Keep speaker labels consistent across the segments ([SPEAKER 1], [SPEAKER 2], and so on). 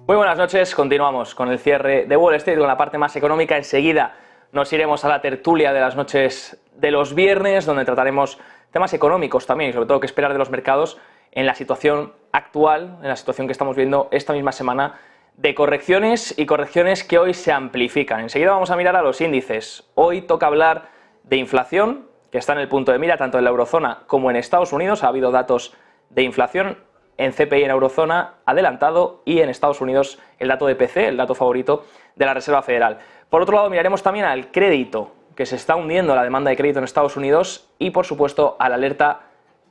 [SPEAKER 1] Muy buenas noches, continuamos con el cierre de Wall Street, con la parte más económica. Enseguida nos iremos a la tertulia de las noches de los viernes, donde trataremos temas económicos también y sobre todo qué esperar de los mercados en la situación actual, en la situación que estamos viendo esta misma semana de correcciones y correcciones que hoy se amplifican. Enseguida vamos a mirar a los índices. Hoy toca hablar de inflación, que está en el punto de mira tanto en la eurozona como en Estados Unidos. Ha habido datos de inflación en CPI en eurozona adelantado y en Estados Unidos el dato de PCE, el dato favorito de la Reserva Federal. Por otro lado, miraremos también al crédito, que se está hundiendo la demanda de crédito en Estados Unidos, y por supuesto a la alerta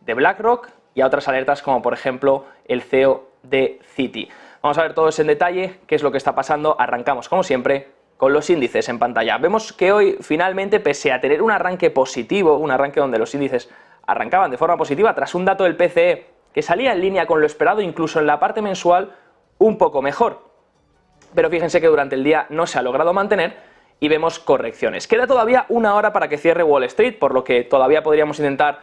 [SPEAKER 1] de BlackRock y a otras alertas como por ejemplo el CEO de Citi. Vamos a ver todo eso en detalle, qué es lo que está pasando. Arrancamos como siempre con los índices en pantalla. Vemos que hoy finalmente, pese a tener un arranque positivo, un arranque donde los índices arrancaban de forma positiva tras un dato del PCE que salía en línea con lo esperado, incluso en la parte mensual un poco mejor. Pero fíjense que durante el día no se ha logrado mantener y vemos correcciones. Queda todavía una hora para que cierre Wall Street, por lo que todavía podríamos intentar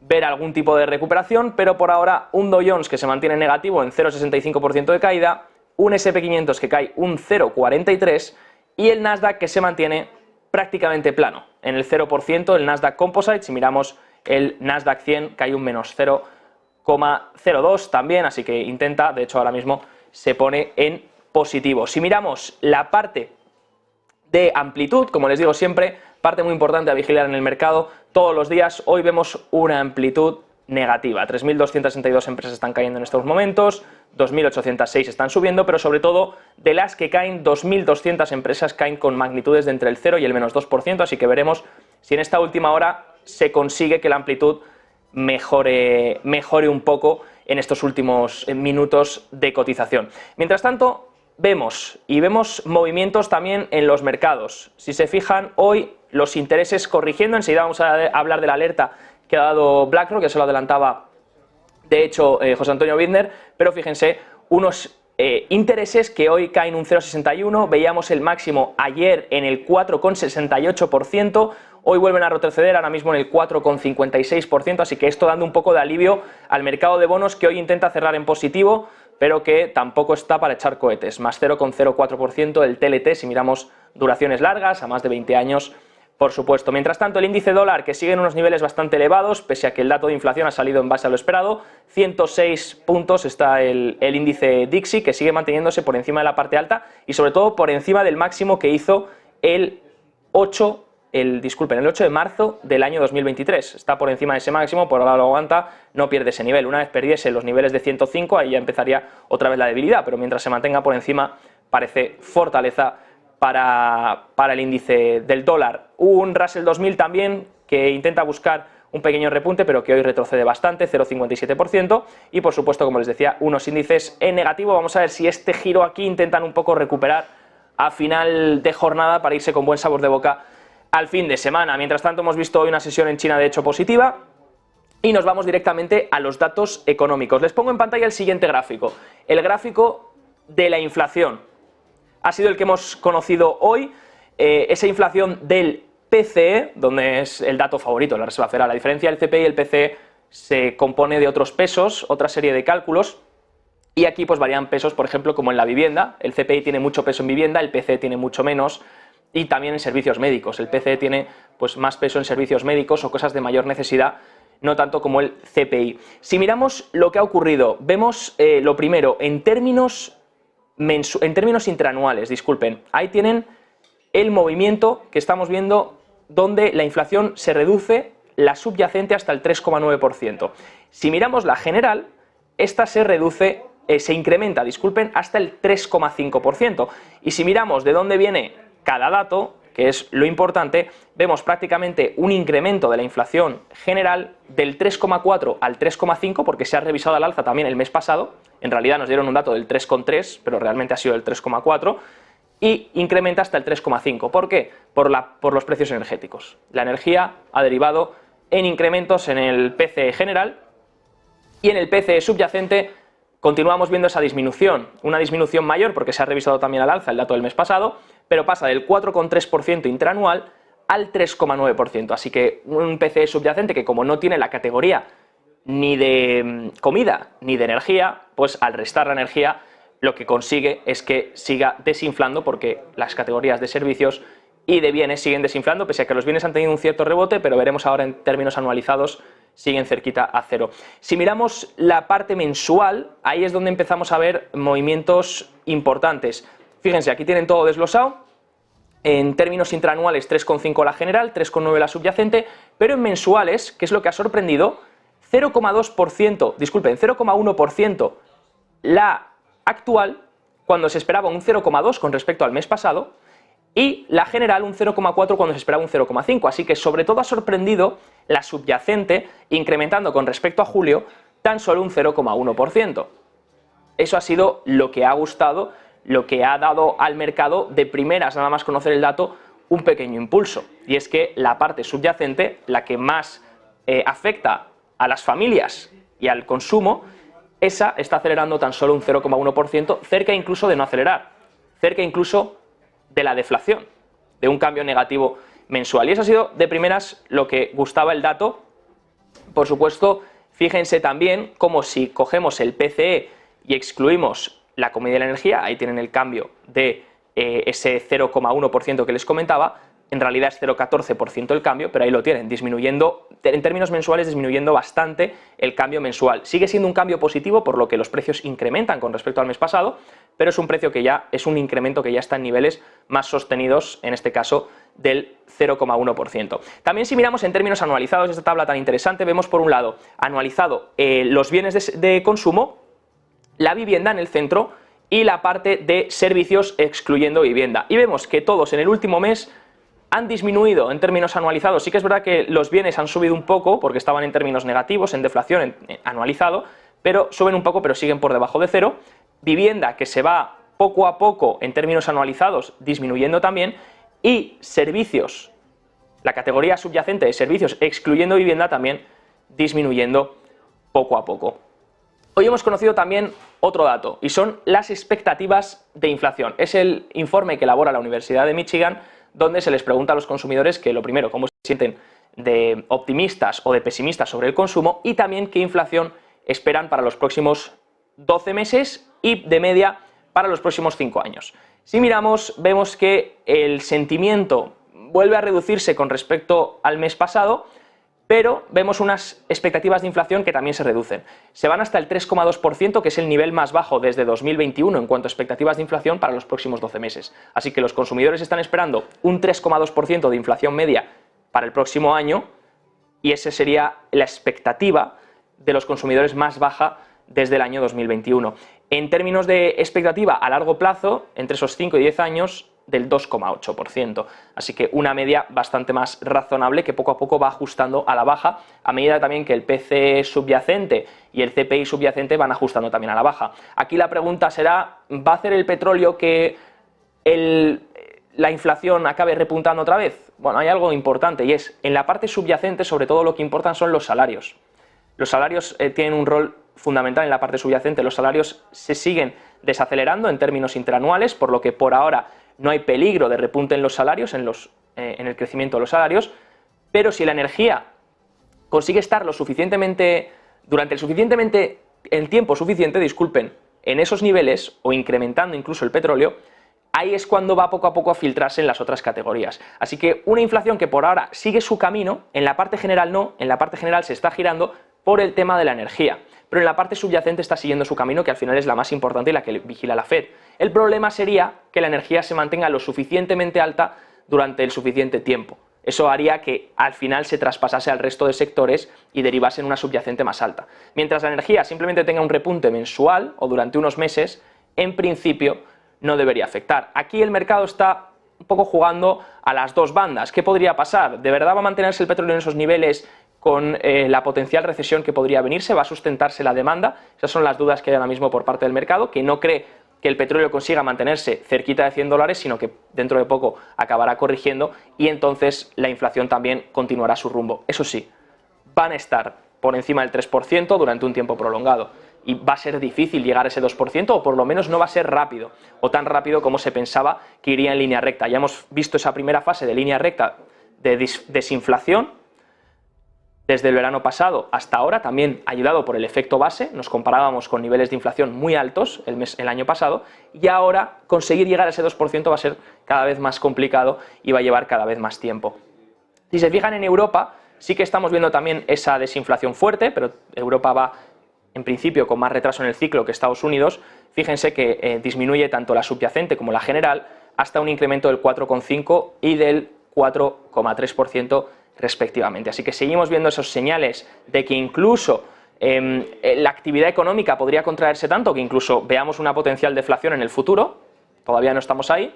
[SPEAKER 1] ver algún tipo de recuperación, pero por ahora un Dow Jones que se mantiene negativo en 0,65% de caída, un S&P 500 que cae un 0,43% y el Nasdaq que se mantiene prácticamente plano en el 0%, el Nasdaq Composite. Si miramos el Nasdaq 100 cae un menos 0,02 también, así que intenta, de hecho ahora mismo se pone en positivo. Si miramos la parte de amplitud, como les digo siempre, parte muy importante a vigilar en el mercado todos los días, hoy vemos una amplitud negativa. 3.262 empresas están cayendo en estos momentos, 2.806 están subiendo, pero sobre todo de las que caen, 2.200 empresas caen con magnitudes de entre el 0 y el menos 2%, así que veremos si en esta última hora se consigue que la amplitud mejore un poco en estos últimos minutos de cotización. Mientras tanto, vemos movimientos también en los mercados. Si se fijan, hoy los intereses corrigiendo. Enseguida vamos a hablar de la alerta que ha dado BlackRock, que se lo adelantaba de hecho José Antonio Bittner, pero fíjense, unos intereses que hoy caen un 0,61, veíamos el máximo ayer en el 4,68%, hoy vuelven a retroceder ahora mismo en el 4,56%, así que esto dando un poco de alivio al mercado de bonos, que hoy intenta cerrar en positivo, pero que tampoco está para echar cohetes, más 0,04% el TLT si miramos duraciones largas, a más de 20 años, por supuesto. Mientras tanto, el índice dólar, que sigue en unos niveles bastante elevados, pese a que el dato de inflación ha salido en base a lo esperado, 106 puntos está el índice Dixie, que sigue manteniéndose por encima de la parte alta y sobre todo por encima del máximo que hizo el 8 de marzo del año 2023. Está por encima de ese máximo, por ahora lo aguanta, no pierde ese nivel. Una vez perdiese los niveles de 105, ahí ya empezaría otra vez la debilidad, pero mientras se mantenga por encima, parece fortaleza para el índice del dólar. Un Russell 2000 también que intenta buscar un pequeño repunte, pero que hoy retrocede bastante, 0,57%, y por supuesto, como les decía, unos índices en negativo. Vamos a ver si este giro aquí intentan un poco recuperar a final de jornada para irse con buen sabor de boca al fin de semana. Mientras tanto, hemos visto hoy una sesión en China de hecho positiva y nos vamos directamente a los datos económicos. Les pongo en pantalla el siguiente gráfico, el gráfico de la inflación. Ha sido el que hemos conocido hoy, esa inflación del PCE, donde es el dato favorito de la Reserva Federal. La diferencia del CPI y el PCE se compone de otros pesos, otra serie de cálculos, y aquí pues varían pesos, por ejemplo, como en la vivienda. El CPI tiene mucho peso en vivienda, el PCE tiene mucho menos, y también en servicios médicos. El PCE tiene pues más peso en servicios médicos o cosas de mayor necesidad, no tanto como el CPI. Si miramos lo que ha ocurrido, vemos lo primero, en términos intraanuales, disculpen, ahí tienen el movimiento que estamos viendo donde la inflación se reduce, la subyacente, hasta el 3,9%. Si miramos la general, esta se incrementa, hasta el 3,5%. Y si miramos de dónde viene cada dato, que es lo importante, vemos prácticamente un incremento de la inflación general del 3,4 al 3,5, porque se ha revisado al alza también el mes pasado. En realidad nos dieron un dato del 3,3, pero realmente ha sido el 3,4, y incrementa hasta el 3,5. ¿Por qué? Por los precios energéticos. La energía ha derivado en incrementos en el PCE general, y en el PCE subyacente continuamos viendo esa disminución, una disminución mayor porque se ha revisado también al alza el dato del mes pasado, pero pasa del 4,3% interanual al 3,9%. Así que un PCE subyacente que, como no tiene la categoría ni de comida ni de energía, pues al restar la energía lo que consigue es que siga desinflando, porque las categorías de servicios y de bienes siguen desinflando, pese a que los bienes han tenido un cierto rebote, pero veremos ahora en términos anualizados siguen cerquita a cero. Si miramos la parte mensual, ahí es donde empezamos a ver movimientos importantes. Fíjense, aquí tienen todo desglosado. En términos intraanuales 3,5 la general, 3,9 la subyacente, pero en mensuales, que es lo que ha sorprendido, 0,2%, disculpen, 0,1% la actual, cuando se esperaba un 0,2 con respecto al mes pasado, y la general un 0,4 cuando se esperaba un 0,5, así que sobre todo ha sorprendido la subyacente, incrementando con respecto a julio tan solo un 0,1%. Eso ha sido lo que ha gustado, lo que ha dado al mercado de primeras, nada más conocer el dato, un pequeño impulso, y es que la parte subyacente, la que más afecta a las familias y al consumo, esa está acelerando tan solo un 0,1%, cerca incluso de no acelerar, cerca incluso de la deflación, de un cambio negativo mensual. Y eso ha sido de primeras lo que gustaba el dato. Por supuesto, fíjense también cómo si cogemos el PCE y excluimos la comida y la energía, ahí tienen el cambio de ese 0,1% que les comentaba, en realidad es 0,14% el cambio, pero ahí lo tienen, disminuyendo, en términos mensuales disminuyendo bastante el cambio mensual. Sigue siendo un cambio positivo, por lo que los precios incrementan con respecto al mes pasado, pero es un precio que ya es un incremento que ya está en niveles más sostenidos, en este caso del 0,1%. También si miramos en términos anualizados, esta tabla tan interesante, vemos por un lado anualizado los bienes de consumo, la vivienda en el centro y la parte de servicios excluyendo vivienda. Y vemos que todos en el último mes han disminuido en términos anualizados. Sí que es verdad que los bienes han subido un poco porque estaban en términos negativos, en deflación anualizado, pero suben un poco, pero siguen por debajo de cero. Vivienda que se va poco a poco en términos anualizados disminuyendo también, y servicios, la categoría subyacente de servicios excluyendo vivienda también disminuyendo poco a poco. Hoy hemos conocido también otro dato y son las expectativas de inflación. Es el informe que elabora la Universidad de Michigan, donde se les pregunta a los consumidores que lo primero, cómo se sienten de optimistas o de pesimistas sobre el consumo, y también qué inflación esperan para los próximos 12 meses y de media para los próximos 5 años. Si miramos, vemos que el sentimiento vuelve a reducirse con respecto al mes pasado, pero vemos unas expectativas de inflación que también se reducen. Se van hasta el 3,2%, que es el nivel más bajo desde 2021 en cuanto a expectativas de inflación para los próximos 12 meses. Así que los consumidores están esperando un 3,2% de inflación media para el próximo año, y esa sería la expectativa de los consumidores más baja desde el año 2021. En términos de expectativa a largo plazo, entre esos 5 y 10 años, del 2,8%, así que una media bastante más razonable que poco a poco va ajustando a la baja, a medida también que el PCE subyacente y el CPI subyacente van ajustando también a la baja. Aquí la pregunta será, ¿va a hacer el petróleo que la inflación acabe repuntando otra vez? Bueno, hay algo importante, y es, en la parte subyacente sobre todo lo que importan son los salarios. Los salarios tienen un rol fundamental en la parte subyacente. Los salarios se siguen desacelerando en términos interanuales, por lo que por ahora no hay peligro de repunte en los salarios, en el crecimiento de los salarios, pero si la energía consigue estar durante el tiempo suficiente, disculpen, en esos niveles, o incrementando incluso el petróleo, ahí es cuando va poco a poco a filtrarse en las otras categorías. Así que una inflación que por ahora sigue su camino, en la parte general no, en la parte general se está girando por el tema de la energía, pero en la parte subyacente está siguiendo su camino, que al final es la más importante y la que vigila la Fed. El problema sería que la energía se mantenga lo suficientemente alta durante el suficiente tiempo. Eso haría que al final se traspasase al resto de sectores y derivase en una subyacente más alta. Mientras la energía simplemente tenga un repunte mensual o durante unos meses, en principio no debería afectar. Aquí el mercado está un poco jugando a las dos bandas. ¿Qué podría pasar? ¿De verdad va a mantenerse el petróleo en esos niveles con la potencial recesión que podría venirse? ¿Va a sustentarse la demanda? Esas son las dudas que hay ahora mismo por parte del mercado, que no cree que el petróleo consiga mantenerse cerquita de $100, sino que dentro de poco acabará corrigiendo, y entonces la inflación también continuará su rumbo. Eso sí, van a estar por encima del 3% durante un tiempo prolongado, y va a ser difícil llegar a ese 2%, o por lo menos no va a ser rápido, o tan rápido como se pensaba que iría en línea recta. Ya hemos visto esa primera fase de línea recta de desinflación, desde el verano pasado hasta ahora, también ayudado por el efecto base. Nos comparábamos con niveles de inflación muy altos el año pasado, y ahora conseguir llegar a ese 2% va a ser cada vez más complicado y va a llevar cada vez más tiempo. Si se fijan en Europa, sí que estamos viendo también esa desinflación fuerte, pero Europa va en principio con más retraso en el ciclo que Estados Unidos. Fíjense que disminuye tanto la subyacente como la general hasta un incremento del 4,5 y del 4,3% respectivamente. Así que seguimos viendo esos señales de que incluso la actividad económica podría contraerse tanto que incluso veamos una potencial deflación en el futuro. Todavía no estamos ahí,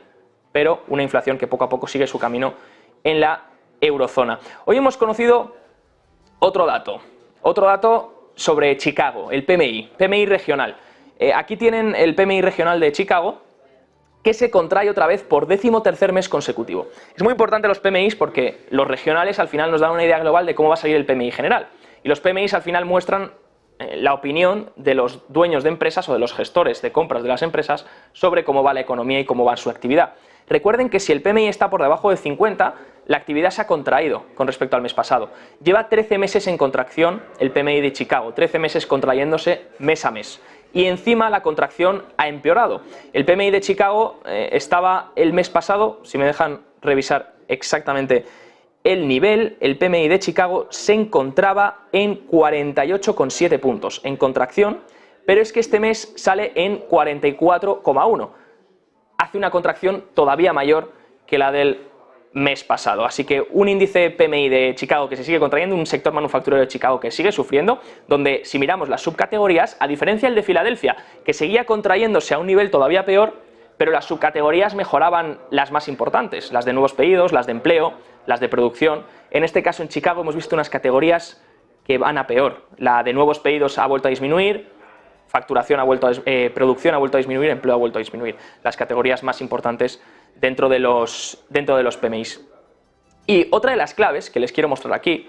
[SPEAKER 1] pero una inflación que poco a poco sigue su camino en la eurozona. Hoy hemos conocido otro dato sobre Chicago, el PMI regional. Aquí tienen el PMI regional de Chicago, que se contrae otra vez por 13º mes consecutivo. Es muy importante los PMIs porque los regionales al final nos dan una idea global de cómo va a salir el PMI general. Y los PMIs al final muestran la opinión de los dueños de empresas o de los gestores de compras de las empresas sobre cómo va la economía y cómo va su actividad. Recuerden que si el PMI está por debajo de 50, la actividad se ha contraído con respecto al mes pasado. Lleva 13 meses en contracción el PMI de Chicago, 13 meses contrayéndose mes a mes. Y encima la contracción ha empeorado. El PMI de Chicago estaba el mes pasado, si me dejan revisar exactamente el nivel, el PMI de Chicago se encontraba en 48,7 puntos en contracción, pero es que este mes sale en 44,1. Hace una contracción todavía mayor que la del mes pasado. Así que un índice PMI de Chicago que se sigue contrayendo, un sector manufacturero de Chicago que sigue sufriendo, donde si miramos las subcategorías, a diferencia del de Filadelfia, que seguía contrayéndose a un nivel todavía peor, pero las subcategorías mejoraban las más importantes, las de nuevos pedidos, las de empleo, las de producción. En este caso en Chicago hemos visto unas categorías que van a peor. La de nuevos pedidos ha vuelto a disminuir, facturación ha vuelto a producción ha vuelto a disminuir, empleo ha vuelto a disminuir. Las categorías más importantes dentro de los PMIs. Y otra de las claves que les quiero mostrar aquí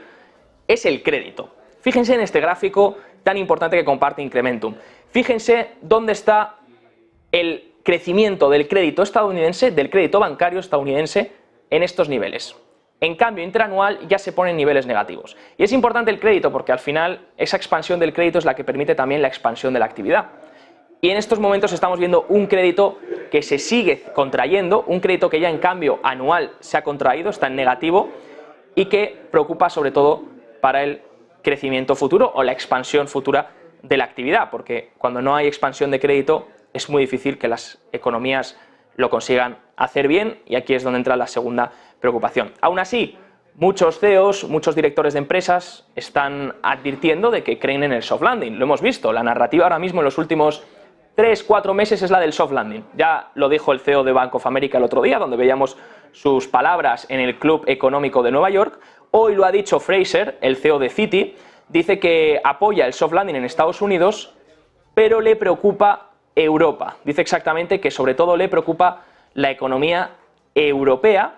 [SPEAKER 1] es el crédito. Fíjense en este gráfico tan importante que comparte Incrementum. Fíjense dónde está el crecimiento del crédito estadounidense, del crédito bancario estadounidense en estos niveles. En cambio, interanual ya se pone en niveles negativos. Y es importante el crédito porque al final esa expansión del crédito es la que permite también la expansión de la actividad. Y en estos momentos estamos viendo un crédito que se sigue contrayendo, un crédito que ya en cambio anual se ha contraído, está en negativo y que preocupa sobre todo para el crecimiento futuro o la expansión futura de la actividad, porque cuando no hay expansión de crédito es muy difícil que las economías lo consigan hacer bien, y aquí es donde entra la segunda preocupación. Aún así, muchos CEOs, muchos directores de empresas están advirtiendo de que creen en el soft landing. Lo hemos visto, la narrativa ahora mismo en los últimos 3-4 meses es la del soft landing. Ya lo dijo el CEO de Bank of America el otro día, donde veíamos sus palabras en el Club Económico de Nueva York. Hoy lo ha dicho Fraser, el CEO de Citi, dice que apoya el soft landing en Estados Unidos, pero le preocupa Europa. Dice exactamente que sobre todo le preocupa la economía europea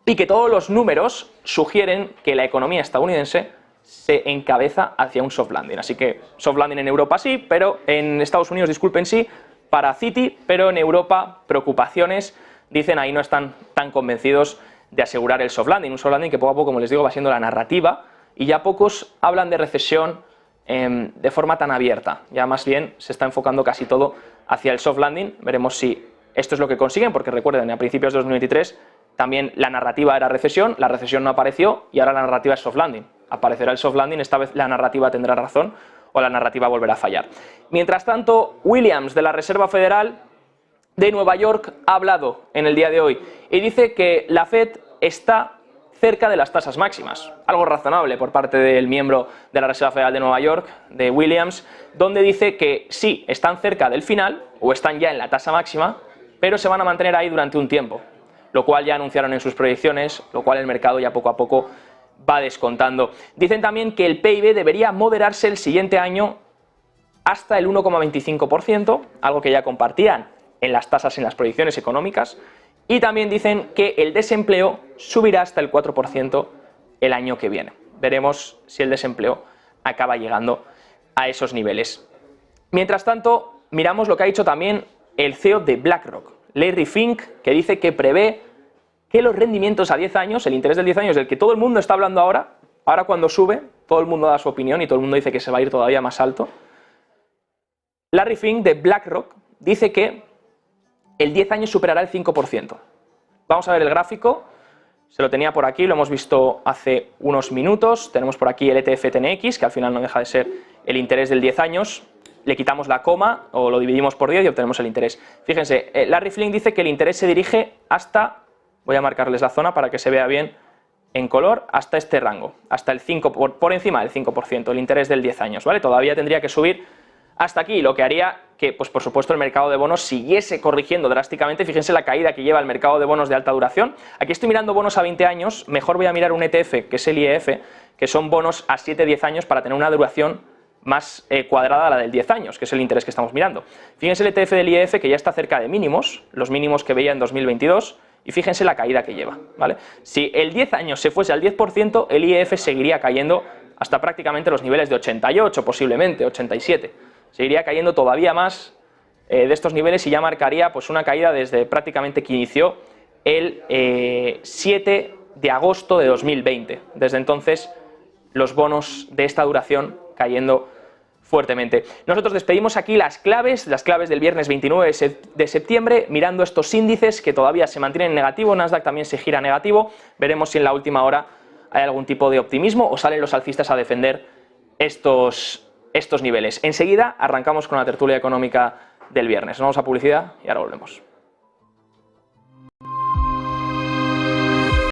[SPEAKER 1] y que todos los números sugieren que la economía estadounidense se encabeza hacia un soft landing. Así que soft landing en Europa sí, pero en Estados Unidos, disculpen, sí, para Citi, pero en Europa preocupaciones, dicen, ahí no están tan convencidos de asegurar el soft landing. Un soft landing que poco a poco, como les digo, va siendo la narrativa y ya pocos hablan de recesión de forma tan abierta. Ya más bien se está enfocando casi todo hacia el soft landing. Veremos si esto es lo que consiguen, porque recuerden, a principios de 2023 también la narrativa era recesión, la recesión no apareció y ahora la narrativa es soft landing. Aparecerá el soft landing, esta vez la narrativa tendrá razón o la narrativa volverá a fallar. Mientras tanto, Williams de la Reserva Federal de Nueva York ha hablado en el día de hoy y dice que la Fed está cerca de las tasas máximas, algo razonable por parte del miembro de la Reserva Federal de Nueva York, de Williams, donde dice que sí, están cerca del final o están ya en la tasa máxima, pero se van a mantener ahí durante un tiempo, lo cual ya anunciaron en sus proyecciones, lo cual el mercado ya poco a poco va descontando. Dicen también que el PIB debería moderarse el siguiente año hasta el 1,25%, algo que ya compartían en las tasas en las proyecciones económicas, y también dicen que el desempleo subirá hasta el 4% el año que viene. Veremos si el desempleo acaba llegando a esos niveles. Mientras tanto, miramos lo que ha dicho también el CEO de BlackRock, Larry Fink, que dice que prevé que los rendimientos a 10 años, el interés del 10 años del que todo el mundo está hablando ahora cuando sube, todo el mundo da su opinión y todo el mundo dice que se va a ir todavía más alto. Larry Fink de BlackRock dice que el 10 años superará el 5%. Vamos a ver el gráfico, se lo tenía por aquí, lo hemos visto hace unos minutos, tenemos por aquí el ETF TNX, que al final no deja de ser el interés del 10 años, le quitamos la coma o lo dividimos por 10 y obtenemos el interés. Fíjense, Larry Fink dice que el interés se dirige hasta, voy a marcarles la zona para que se vea bien en color, hasta este rango, hasta el 5, por encima del 5%, el interés del 10 años, ¿vale? Todavía tendría que subir hasta aquí, lo que haría que, pues por supuesto, el mercado de bonos siguiese corrigiendo drásticamente. Fíjense la caída que lleva el mercado de bonos de alta duración. Aquí estoy mirando bonos a 20 años, mejor voy a mirar un ETF, que es el IEF, que son bonos a 7-10 años para tener una duración más cuadrada a la del 10 años, que es el interés que estamos mirando. Fíjense el ETF del IEF, que ya está cerca de mínimos, los mínimos que veía en 2022, y fíjense la caída que lleva, ¿vale? Si el 10 años se fuese al 10%, el IEF seguiría cayendo hasta prácticamente los niveles de 88, posiblemente, 87. Seguiría cayendo todavía más de estos niveles y ya marcaría pues una caída desde prácticamente que inició el 7 de agosto de 2020. Desde entonces los bonos de esta duración cayendo fuertemente. Nosotros despedimos aquí las claves del viernes 29 de septiembre, mirando estos índices que todavía se mantienen en negativo. Nasdaq también se gira negativo. Veremos si en la última hora hay algún tipo de optimismo o salen los alcistas a defender estos niveles. Enseguida arrancamos con la tertulia económica del viernes. Nos vamos a publicidad y ahora volvemos.